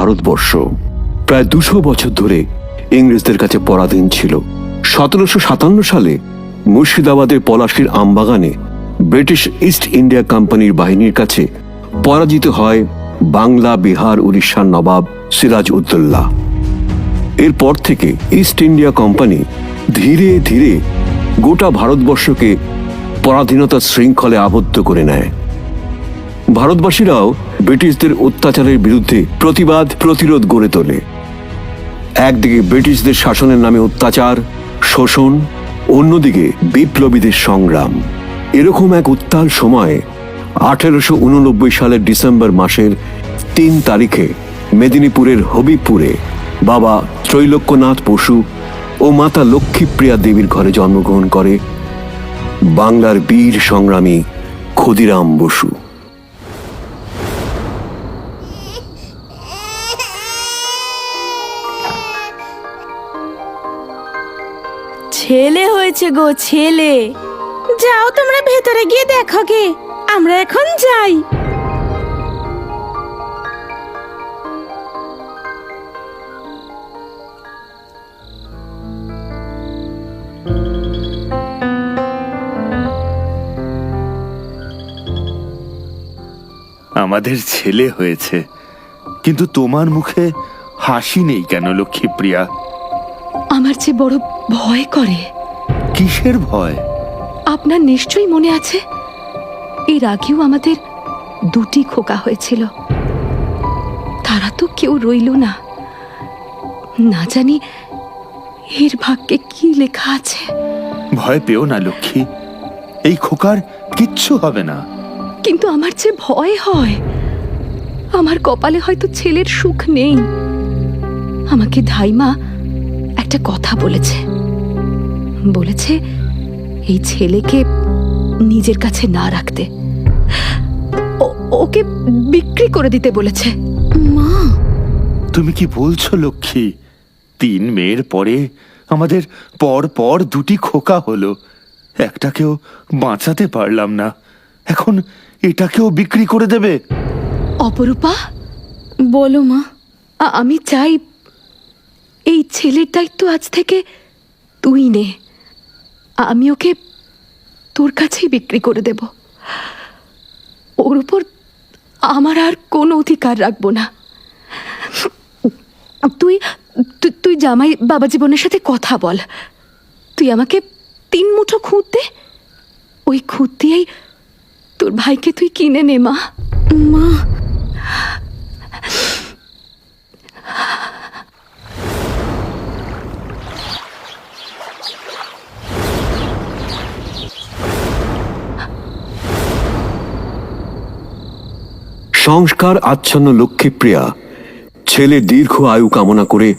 ভারতবর্ষ প্রায় 200 বছর ধরে ইংরেজদের কাছে পরাধীন ছিল। 1757 সালে মুর্শিদাবাদের পলাশীর আমবাগানে ব্রিটিশ ইস্ট ইন্ডিয়া কোম্পানির বাহিনীর কাছে পরাজিত হয় বাংলা, বিহার, উড়িষ্যার নবাব সিরাজ উদ্দৌলা। এরপর থেকে ইস্ট ইন্ডিয়া কোম্পানি ধীরে ধীরে গোটা ভারতবর্ষকে পরাধীনতার শৃঙ্খলে আবদ্ধ করে নেয়। ভারতবাসীরাও ব্রিটিশদের অত্যাচারের বিরুদ্ধে প্রতিরোধ গড়ে তোলে। একদিকে ব্রিটিশদের শাসনের নামে অত্যাচার, শোষণ, অন্যদিকে বিপ্লবীদের সংগ্রাম। এরকম এক উত্তাল সময়ে 1889 সালের ডিসেম্বর মাসের 3 তারিখে মেদিনীপুরের হবিবপুরে বাবা ত্রৈলোক্যনাথ বসু ও মাতা লক্ষ্মীপ্রিয়া দেবীর ঘরে জন্মগ্রহণ করে বাংলার বীর সংগ্রামী ক্ষুদিরাম বসু। ছেলে হয়েছে গো, ছেলে। যাও তোমরা ভেতরে গিয়ে দেখো গে, আমরা এখন যাই। আমাদের ছেলে হয়েছে, কিন্তু তোমার মুখে হাসি নেই কেন লক্ষ্মীপ্রিয়া? আমার যে বড় ভয় করে। কিসের ভয়? আপনার নিশ্চয়ই মনে আছে, এর আগেও আমাদের 2টি খোকা হয়েছিল। তারা তো কেউ রইল না। না জানি এর ভাগ্যে কি লেখা আছে। ভয় পেও না লক্ষ্মী, এই খোকার কিচ্ছু হবে না। কিন্তু আমার যে ভয় হয়, আমার কপালে হয়তো ছেলের সুখ নেই। আমাকে ধাইমা একটা কথা বলেছে। এই ছেলেকে নিজের কাছে না রাখতে, ওকে বিক্রি করে দিতে বলেছে। মা, তুমি কি বলছো লক্ষ্মী? 3 মেয়ের পরে আমাদের পর 2টি খোকা হলো, একটাকেও বাঁচাতে পারলাম না, এখন এটাকেও বিক্রি করে দেবে? অপরূপা, বলো মা। আমি চাই এই ছেলের দায়িত্ব আজ থেকে তুই নে। আমি ওকে তোর কাছেই বিক্রি করে দেব। ওর উপর আমার আর কোনো অধিকার রাখবো না। তুই তুই জামাই বাবা জীবনের সাথে কথা বল। তুই আমাকে 3 মুঠো খুঁত দে। ওই খুঁত দিয়েই তোর ভাইকে তুই কিনে নে মা। মা, সংস্কার আচ্ছন্ন লক্ষ্মীপ্রিয়া ছেলে দীর্ঘ আয়ু কামনা করে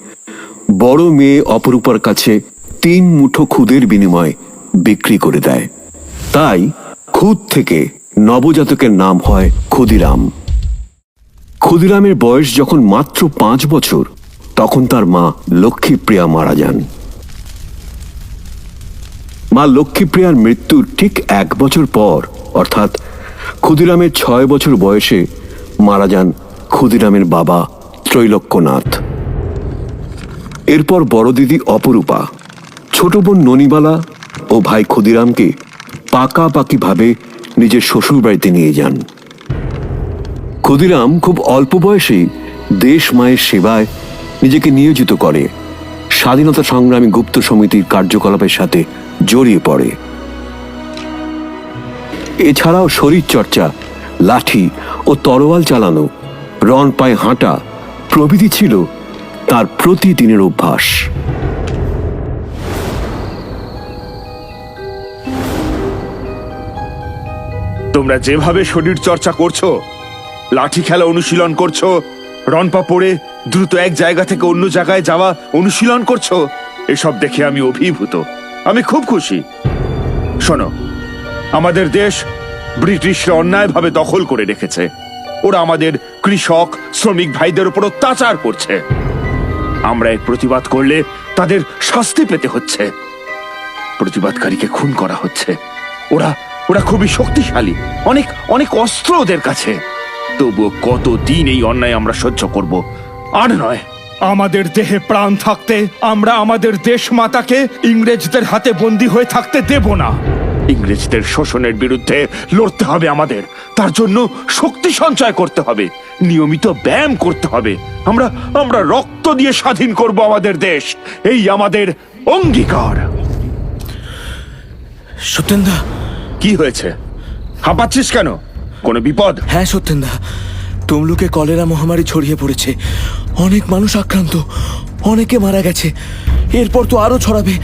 বড় মেয়ে অপরূপার কাছে 3 মুঠো খুদের বিনিময়ে বিক্রি করে দেয়। তাই খুদ থেকে নবজাতকের নাম হয় ক্ষুদিরাম। ক্ষুদিরামের বয়স যখন মাত্র 5 বছর, তখন তার মা লক্ষ্মীপ্রিয়া মারা যান। মা লক্ষ্মীপ্রিয়ার মৃত্যুর ঠিক 1 বছর পর, অর্থাৎ ক্ষুদিরামের 6 বছর বয়সে মারা যান ক্ষুদিরামের বাবা ত্রৈলোক্যনাথ। এরপর বড় দিদি অপরূপা ছোট বোন ননিবালা ও ভাই ক্ষুদিরামকে পাকাপাকিভাবে নিজের শ্বশুর বাড়িতে নিয়ে যান। ক্ষুদিরাম খুব অল্প বয়সেই দেশ মায়ের সেবায় নিজেকে নিয়োজিত করে স্বাধীনতা সংগ্রামী গুপ্ত সমিতির কার্যকলাপের সাথে জড়িয়ে পড়ে। এছাড়াও শরীর চর্চা, লাঠি ও তরোয়াল চালানো, রণ পায়ে হাঁটা প্রভৃতি ছিল তার প্রতিদিনের অভ্যাস। তোমরা যেভাবে শরীর চর্চা করছো, লাঠি খেলা অনুশীলন করছো, রণপা পড়ে দ্রুত এক জায়গা থেকে অন্য জায়গায় যাওয়া অনুশীলন করছো, এসব দেখে আমি অভিভূত। আমি খুব খুশি। শোনো, আমাদের দেশ ব্রিটিশরা অন্যায়ভাবে দখল করে রেখেছে। ওরা আমাদের কৃষক শ্রমিক ভাইদের উপর অত্যাচার করছে। আমরা এর প্রতিবাদ করলে তাদের শাস্তি পেতে হচ্ছে। প্রতিবাদকারীকে খুন করা হচ্ছে। ওরা ওরা খুবই শক্তিশালী, অনেক অনেক অস্ত্র ওদের কাছে। তবুও কতদিন এই অন্যায় আমরা সহ্য করব? আর নয়, আমাদের দেহে প্রাণ থাকতে আমরা আমাদের দেশ মাতাকে ইংরেজদের হাতে বন্দী হয়ে থাকতে দেব না। ইংরেজদের শোষণের বিরুদ্ধে লড়তে হবে আমাদের। তার জন্য শক্তি সঞ্চয় করতে হবে, নিয়মিত ব্যায়াম করতে হবে। আমরা রক্ত দিয়ে স্বাধীন করব আমাদের দেশ, এই আমাদের অঙ্গীকার। সত্যেন্দা, কি হয়েছে? হাঁপাচ্ছিস কেন? কোনো বিপদ? হ্যাঁ সত্যেন্দা, তমলুকে কলেরা মহামারী ছড়িয়ে পড়েছে। অনেক মানুষ আক্রান্ত, অনেকে মারা গেছে। এরপর তো আরো ছড়াবে,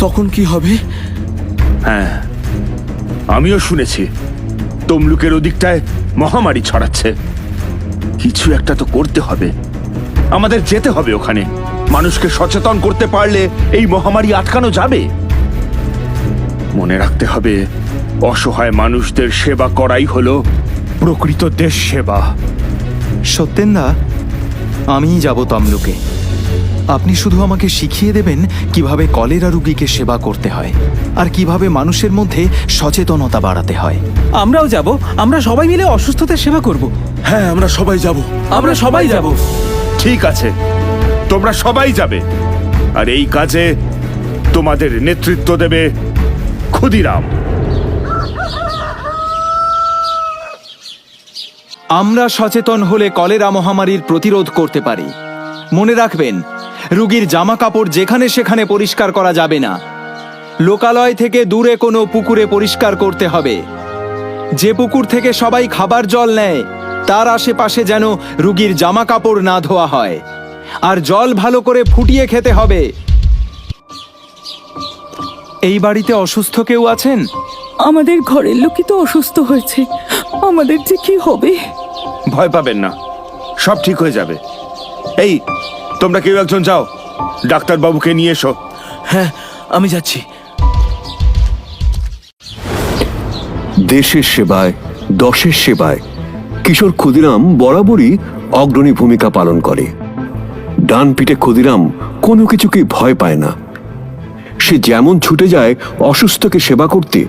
তখন কি হবে? হ্যাঁ, আমিও শুনেছি তমলুকের ওদিকটায় মহামারী ছড়াচ্ছে। কিছু একটা তো করতে হবে, আমাদের যেতে হবে ওখানে। মানুষকে সচেতন করতে পারলে এই মহামারী আটকানো যাবে। মনে রাখতে হবে, অসহায় মানুষদের সেবা করাই হলো প্রকৃত দেশ সেবা। সত্যেন্দা, আমিই যাব তমলুকে। আপনি শুধু আমাকে শিখিয়ে দেবেন কিভাবে কলেরা রোগীকে সেবা করতে হয় আর কিভাবে মানুষের মধ্যে সচেতনতা বাড়াতে হয়। আমরাও যাব, আমরা সবাই মিলে অসুস্থতার সেবা করব। হ্যাঁ, আমরা সবাই যাব। আমরা সবাই যাব। ঠিক আছে, তোমরা সবাই যাবে। আর এই কাজে তোমাদের নেতৃত্ব দেবে ক্ষুদিরাম। আমরা সচেতন হলে কলেরা মহামারীর প্রতিরোধ করতে পারি। মনে রাখবেন, রোগীর জামা কাপড় যেখানে সেখানে পরিষ্কার করা যাবে না। লোকালয় থেকে দূরে কোনো পুকুরে পরিষ্কার করতে হবে। যে পুকুর থেকে সবাই খাবার জল নেয় তার আশেপাশে যেন রোগীর জামা কাপড় না ধোয়া হয়। আর জল ভালো করে ফুটিয়ে খেতে হবে। এই বাড়িতে অসুস্থ কেউ আছেন? আমাদের ঘরের লোকই তো অসুস্থ হয়েছে, আমাদের যে কি হবে? ভয় পাবেন না, সব ঠিক হয়ে যাবে। এই, তোমরা কেউ একজন যাও, ডাক্তারবাবুকে নিয়ে এসো। হ্যাঁ, আমি যাচ্ছি। দেশের সেবায়, দশের সেবায় কিশোর ক্ষুদিরাম বরাবরই অগ্রণী ভূমিকা পালন করে। ডান পিঠে ক্ষুদিরাম কোনো কিছুকে ভয় পায় না। সে যেমন ছুটে যায় অসুস্থকে সেবা করতে,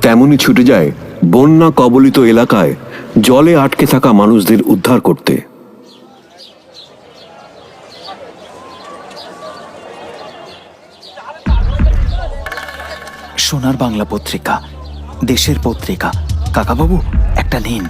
তেমনি ছুটে যায় বন্যা কবলিত এলাকায় জলে আটকে থাকা মানুষদের উদ্ধার করতে। সোনার বাংলা পত্রিকা, দেশের পত্রিকা। কাকাবাবু, একটা নিন।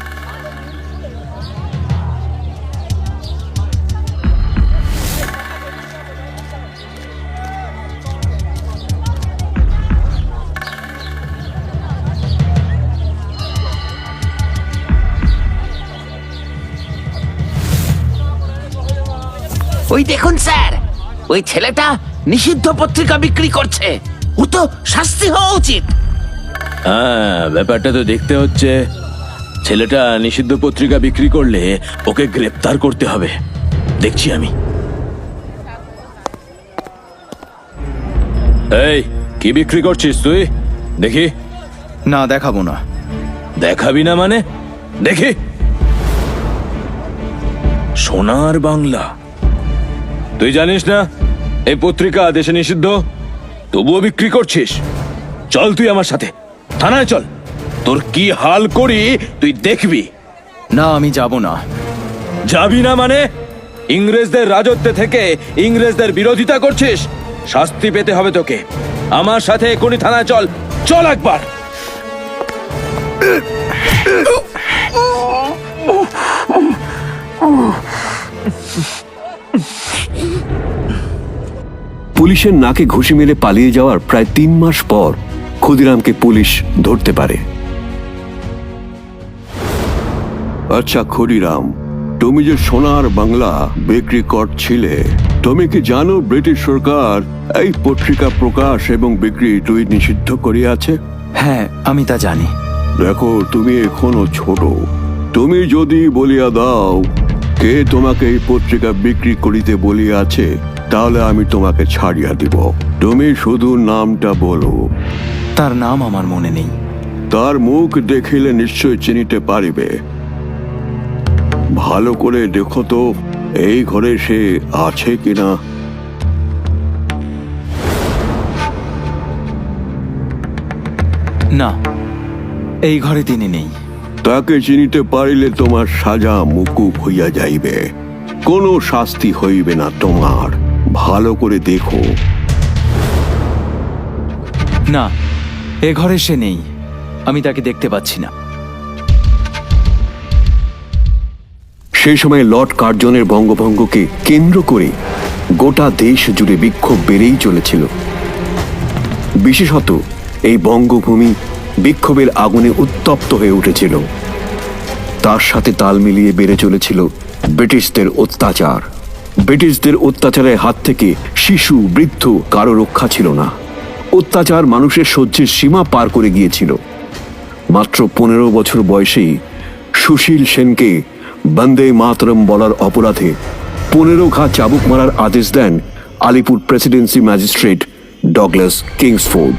ওই দেখুন স্যার, ওই ছেলেটা নিষিদ্ধ পত্রিকা বিক্রি করছে। ও তো শাস্তি হওয়া উচিত। হ্যাঁ, ব্যাপারটা তো দেখতে হচ্ছে। ছেলেটা নিষিদ্ধ পত্রিকা বিক্রি করলে ওকে গ্রেপ্তার করতে হবে। দেখছি আমি। এই, কি বিক্রি করছিস তুই? দেখি। না, দেখাবো না। দেখাবি না মানে? দেখি। সোনার বাংলা, তুই জানিস না এই পত্রিকা দেশে নিষিদ্ধ, তবুও বিক্রি করছিস? চল তুই আমার সাথে থানায় চল, তোর কি হাল করি তুই দেখবি। না, আমি যাব না। যাবি না মানে? ইংরেজদের রাজত্বে থেকে ইংরেজদের বিরোধিতা করছিস, শাস্তি পেতে হবে তোকে। আমার সাথে এখনই থানায় চল, চল একবার। পুলিশের নাকে ঘুষি মেরে পালিয়ে যাওয়ার প্রায় 3 মাস পর ক্ষুদিরামকে পুলিশ ধরতে পারে। আচ্ছা ক্ষুদিরাম, তুমি যে সোনার বাংলা বিক্রি করছিলে, তুমি কি জানো ব্রিটিশ সরকার এই পত্রিকা প্রকাশ এবং বিক্রি দুই নিষিদ্ধ করিয়াছে? হ্যাঁ, আমি তা জানি। দেখো, তুমি এখনো ছোট। তুমি যদি বলিয়া দাও কে তোমাকে এই পত্রিকা বিক্রি করিতে বলিয়াছে, তাহলে আমি তোমাকে ছাড়িয়া দিব। তুমি শুধু নামটা বলো। তার নাম আমার মনে নেই। তার মুখ দেখিলে নিশ্চয় চিনিতে পারিবে। ভালো করে দেখো তো এই ঘরে সে আছে কিনা। না, এই ঘরে তিনি নেই। তাকে চিনিতে পারিলে তোমার সাজা মুকুব হইয়া যাইবে। কোনো শাস্তি হইবে না তোমার। ভালো করে দেখো। না, এ ঘরে সে নেই। আমি তাকে দেখতে পাচ্ছি না। সেই সময় লর্ড কার্জনের বঙ্গভঙ্গকে কেন্দ্র করে গোটা দেশ জুড়ে বিক্ষোভ বেড়েই চলেছিল। বিশেষত এই বঙ্গভূমি বিক্ষোভের আগুনে উত্তপ্ত হয়ে উঠেছিল। তার সাথে তাল মিলিয়ে বেড়ে চলেছিল ব্রিটিশদের অত্যাচার। ব্রিটিশদের অত্যাচারের হাত থেকে শিশু, বৃদ্ধ কারো রক্ষা ছিল না। অত্যাচার মানুষের সহ্যের সীমা পার করে গিয়েছিল। মাত্র 15 বছর বয়সেই সুশীল সেনকে বন্দে মাতরম বলার অপরাধে 15 ঘা চাবুক মারার আদেশ দেন Alipur presidency magistrate Douglas Kingsford.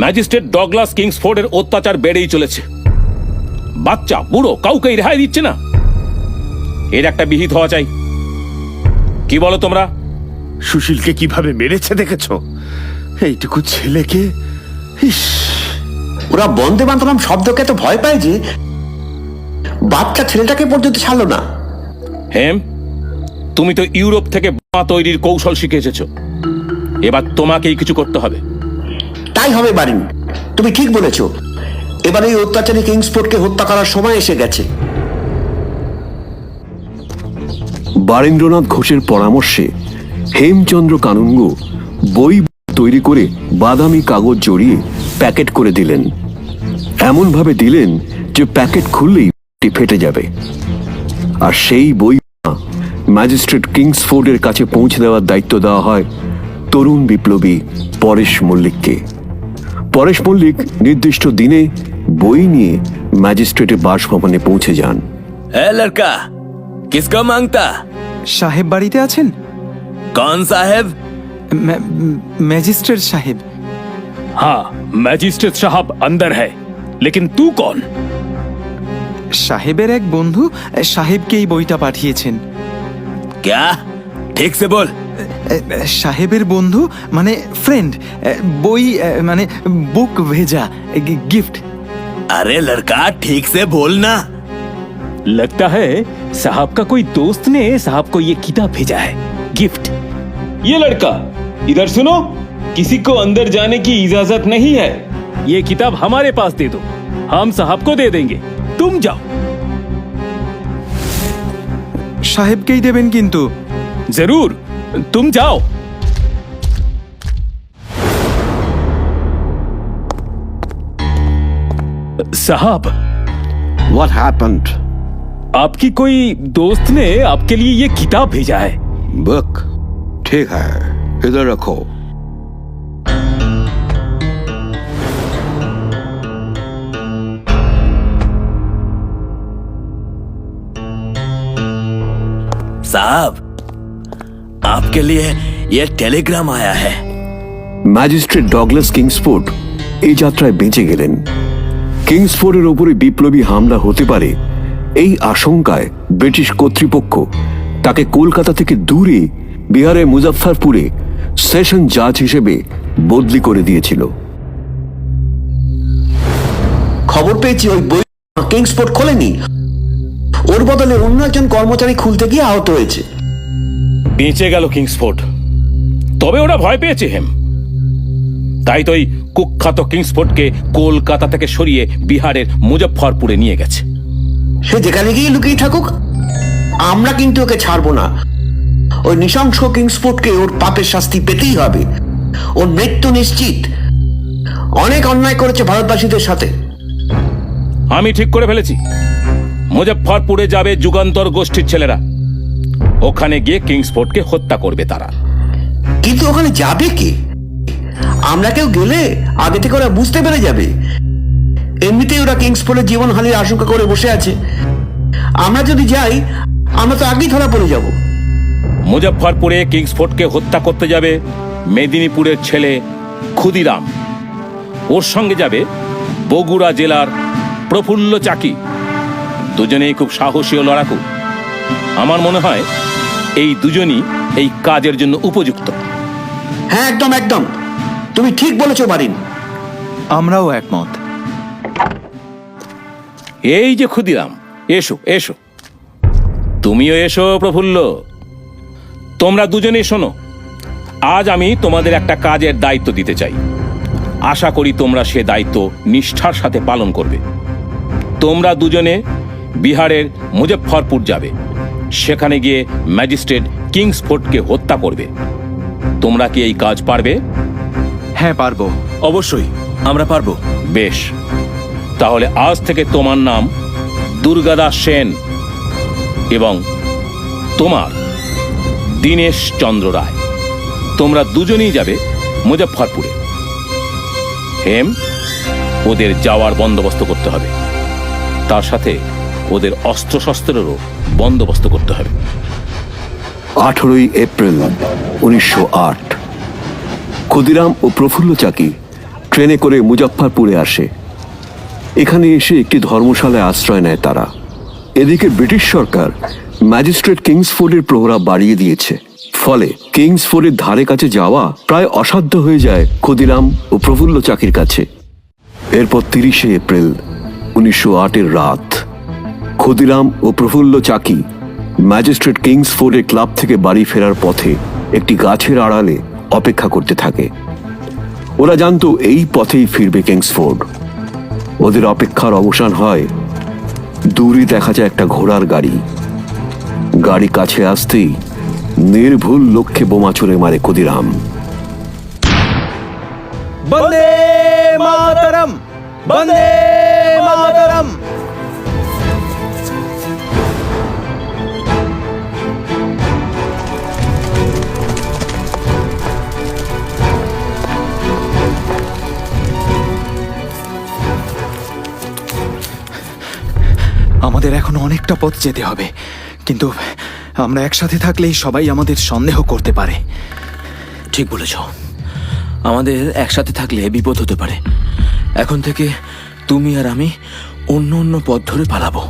Magistrate Douglas কিংসফোর্ডের অত্যাচার বেড়েই চলেছে। বাচ্চা, বুড়ো কাউকেই রেহাই দিচ্ছে না। এর একটা বিহিত হওয়া চাই। কি বলো তোমরা? সুশীলকে কিভাবে মেরেছে দেখেছো? এইটুকু ছেলেকে। ইস, ওরা বন্দে মাতরম শব্দকে তো ভয় পায় যে বাচ্চা ছেলেটাকে পর্যন্ত ছাড়লো না। হেম, তুমি তো ইউরোপ থেকে বোমা তৈরির কৌশল শিখে এসেছো। এবার তোমাকেই কিছু করতে হবে। তাই হবে বারিন, তুমি ঠিক বলেছ। এবার এই অত্যাচারী কিংসফোর্ডকে হত্যা করার সময় এসে গেছে। বারীন্দ্রনাথ ঘোষের পরামর্শে হেমচন্দ্র কানুঙ্গ বই তৈরি করে বাদামি কাগজ জড়িয়ে প্যাকেট করে দিলেন। এমনভাবে দিলেন যে প্যাকেট খুললেই ফেটে যাবে। আর সেই বই ম্যাজিস্ট্রেট কিংসফোর্ডের কাছে পৌঁছে দেওয়ার দায়িত্ব দেওয়া হয় তরুণ বিপ্লবী পরেশ মল্লিককে। পরেশ মল্লিক নির্দিষ্ট দিনে বই নিয়ে ম্যাজিস্ট্রেটের বাসভবনে পৌঁছে যান। এ লড়কা, কিসকা মাংতা? সাহেব বাড়িতে আছেন? কौन साहब? ম্যাজিস্ট্রেট সাহেব। हाँ, मैजिस्ट्रेट साहब अंदर है, लेकिन तू कौन? সাহেবের এক বন্ধু সাহেবকে এই বইটা পাঠিয়েছেন। क्या? ठीक से बोल। সাহেবের বন্ধু মানে ফ্রেন্ড, বই মানে বুক ভেজা, গিফট। अरे लड़का, ठीक से बोलना। लगता है साहब का कोई दोस्त ने साहब को ये किताब भेजा है, गिफ्ट। ये लड़का इधर सुनो, किसी को अंदर जाने की इजाजत नहीं है। ये किताब हमारे पास दे दो, हम साहब को दे देंगे, तुम जाओ। সাহেবকেই দেবেন কিন্তু। जरूर, तुम जाओ। साहब, What happened? आपकी कोई दोस्त ने आपके लिए ये किताब भेजा है। बुक ठीक है, इधर रखो। साहब, आपके लिए ये टेलीग्राम आया है। ম্যাজিস্ট্রেট ডগলাস কিংসফোর্ড এই যাত্রায় বেঁচে গেলেন। কিংসফোর্ডের ওপরে বিপ্লবী হামলা হতে পারে এই আশঙ্কায় ব্রিটিশ কর্তৃপক্ষ তাকে কলকাতা থেকে দূরে বিহারের মুজাফফরপুরে সেশন জাজ হিসেবে বদলি করে দিয়েছিল। খবর পেয়েছি ওই বই কিংসফোর্ড খোলেনি, ওর বদলে অন্য একজন কর্মচারী খুলতে গিয়ে আহত হয়েছে। বেঁচে গেল কিংসফোর্ড, তবে ওরা ভয় পেয়েছে হেম। তাই তো এই কুখ্যাত কিংসফোর্ডকে কলকাতা থেকে সরিয়ে বিহারের মুজফ্ফরপুরে নিয়ে গেছে। সে যেখানে গিয়ে লুকিয়ে থাকুক, আমরা কিন্তু ওকে ছাড়বো না। ওই নৃশংস কিংসফোর্ডকে ওর পাপের শাস্তি পেতেই হবে। ওর মৃত্যু নিশ্চিত। অনেক অন্যায় করেছে ভারতবাসীদের সাথে। আমি ঠিক করে ফেলেছি, মুজফ্ফরপুরে যাবে যুগান্তর গোষ্ঠীর ছেলেরা। ওখানে গিয়ে কিংসফোর্ডকে হত্যা করবে তারা। কিন্তু ওখানে যাবে কে? আমরা কেউ গেলে আগে থেকে ওরা বুঝতে পেরে যাবে। এমনিতেই ওরা কিংসফোর্ডের জীবনহানির আশঙ্কা করে বসে আছে। আমরা যদি যাই, আমরা তো আগেই ধরা পড়ে যাব। মুজফ্ফরপুরে কিংসফোর্ডকে হত্যা করতে যাবে মেদিনীপুরের ছেলে ক্ষুদিরাম। ওর সঙ্গে যাবে বগুড়া জেলার প্রফুল্ল চাকি। দুজনেই খুব সাহসী ও লড়াকু। আমার মনে হয় এই দুজনই এই কাজের জন্য উপযুক্ত। হ্যাঁ, একদম একদম, তুমি ঠিক বলেছো বারিন। আমরাও একমত। এই যে ক্ষুদিরাম, এসো এসো। তুমিও এসো প্রফুল্ল। তোমরা দুজনেই শোনো, আজ আমি তোমাদের একটা কাজের দায়িত্ব দিতে চাই। আশা করি তোমরা সে দায়িত্ব নিষ্ঠার সাথে পালন করবে। তোমরা দুজনে বিহারের মুজফ্ফরপুর যাবে। সেখানে গিয়ে ম্যাজিস্ট্রেট কিংসফোর্ডকে হত্যা করবে। তোমরা কি এই কাজ পারবে? হ্যাঁ, পারবো। অবশ্যই আমরা পারবো। বেশ, তাহলে আজ থেকে তোমার নাম দুর্গাদাস সেন এবং তোমার দীনেশ চন্দ্র রায়। তোমরা দুজনেই যাবে মুজফ্ফরপুরে। হেম, ওদের যাওয়ার বন্দোবস্ত করতে হবে। তার সাথে ওদের অস্ত্রশস্ত্রেরও বন্দোবস্ত করতে হবে। 18 এপ্রিল 1908 ক্ষুদিরাম ও প্রফুল্ল চাকি ট্রেনে করে মুজফ্ফরপুরে আসে। এখানে এসে একটি ধর্মশালায় আশ্রয় নেয় তারা। এদিকে ব্রিটিশ সরকার ম্যাজিস্ট্রেট কিংসফোর্ডের প্রহরা বাড়িয়ে দিয়েছে। ফলে কিংসফোর্ডের ধারে কাছে যাওয়া প্রায় অসাধ্য হয়ে যায় ক্ষুদিরাম ও প্রফুল্ল চাকির কাছে। এরপর 30 এপ্রিল 1908 রাত ক্ষুদিরাম ও প্রফুল্ল চাকি ম্যাজিস্ট্রেট কিংসফোর্ডের ক্লাব থেকে বাড়ি ফেরার পথে একটি গাছের আড়ালে অপেক্ষা করতে থাকে। ওরা জানতো এই পথেই ফিরবে কিংসফোর্ড। ওদের অপেক্ষার অবসান হয়। দূরে দেখা যায় একটা ঘোড়ার গাড়ি। গাড়ি কাছে আসতেই নির্ভুল লক্ষ্যে বোমা ছুড়ে মারে ক্ষুদিরাম। বন্দে মাতরম, বন্দে মাতরম। আমাদের এখন অনেকটা পথ যেতে হবে, কিন্তু আমরা একসাথে থাকলেই সবাই আমাদের সন্দেহ করতে পারে। ঠিক বলেছ, আমাদের একসাথে থাকলে বিপদ হতে পারে। এখন থেকে তুমি আর আমি অন্য অন্য পথ ধরে পালাবো।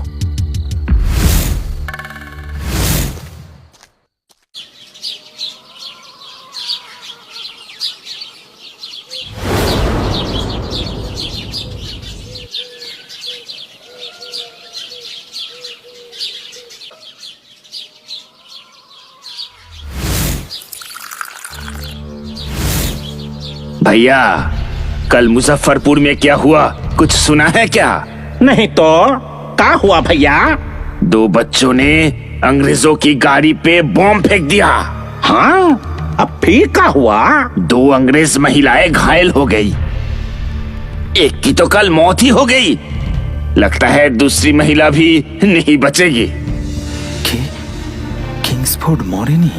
भैया, कल मुजफ्फरपुर में क्या हुआ, कुछ सुना है क्या? नहीं तो क्या हुआ भैया? 2 बच्चों ने अंग्रेजों की गाड़ी पे बॉम्ब फेंक दिया। हाँ, अब फिर क्या हुआ? 2 अंग्रेज महिलाएं घायल हो गई। एक की तो कल मौत ही हो गई। लगता है दूसरी महिला भी नहीं बचेगी। কি কিংসফোর্ড মরেনি?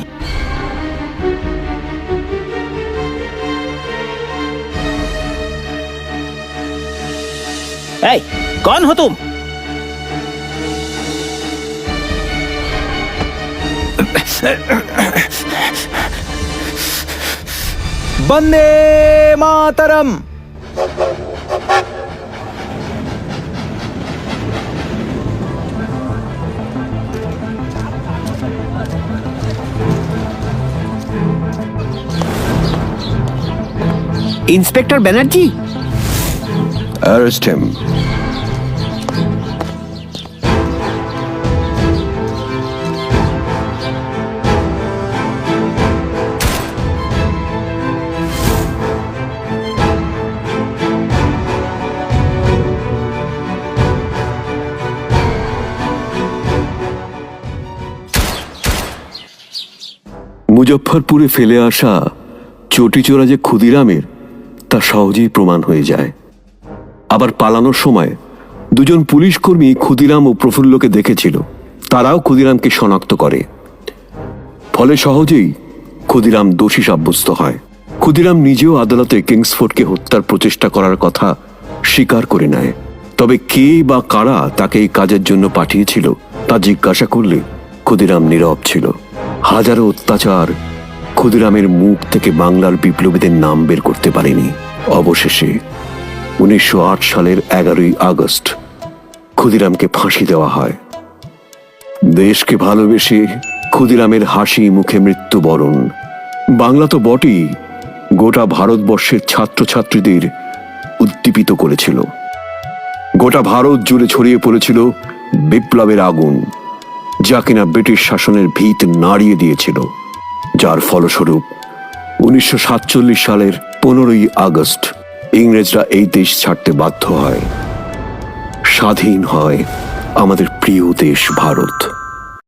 ए, कौन हो तुम? Bande Mataram. Inspector Banerjee, Arrest him. মুজফ্ফরপুরে ফেলে আসা চটিচোরা যে ক্ষুদিরামের, তা সহজেই প্রমাণ হয়ে যায়। আবার পালানোর সময় 2জন পুলিশ কর্মী ক্ষুদিরাম ও প্রফুল্লকে দেখেছিল। তারাও ক্ষুদিরামকে শনাক্ত করে। ফলে সহজেই ক্ষুদিরাম দোষী সাব্যস্ত হয়। ক্ষুদিরাম নিজেও আদালতে কিংসফোর্ডকে হত্যার প্রচেষ্টা করার কথা স্বীকার করে নেয়। তবে কে বা কারা তাকে এই কাজের জন্য পাঠিয়েছিল তা জিজ্ঞাসা করলে ক্ষুদিরাম নীরব ছিল। হাজারো অত্যাচার ক্ষুদিরামের মুখ থেকে বাংলার বিপ্লবীদের নাম বের করতে পারেনি। অবশেষে 1908 সালের 11 আগস্ট ক্ষুদিরামকে ফাঁসি দেওয়া হয়। দেশকে ভালোবেসে ক্ষুদিরামের হাসি মুখে মৃত্যুবরণ বাংলা তো বটেই, গোটা ভারতবর্ষের ছাত্রছাত্রীদের উদ্দীপিত করেছিল। গোটা ভারত জুড়ে ছড়িয়ে পড়েছিল বিপ্লবের আগুন, যা কিনা ব্রিটিশ শাসনের ভিত নাড়িয়ে দিয়েছিল, যার ফলস্বরূপ 1947 সালের 15ই আগস্ট ইংরেজরা এই দেশ ছাড়তে বাধ্য হয়। স্বাধীন হয় আমাদের প্রিয় দেশ ভারত।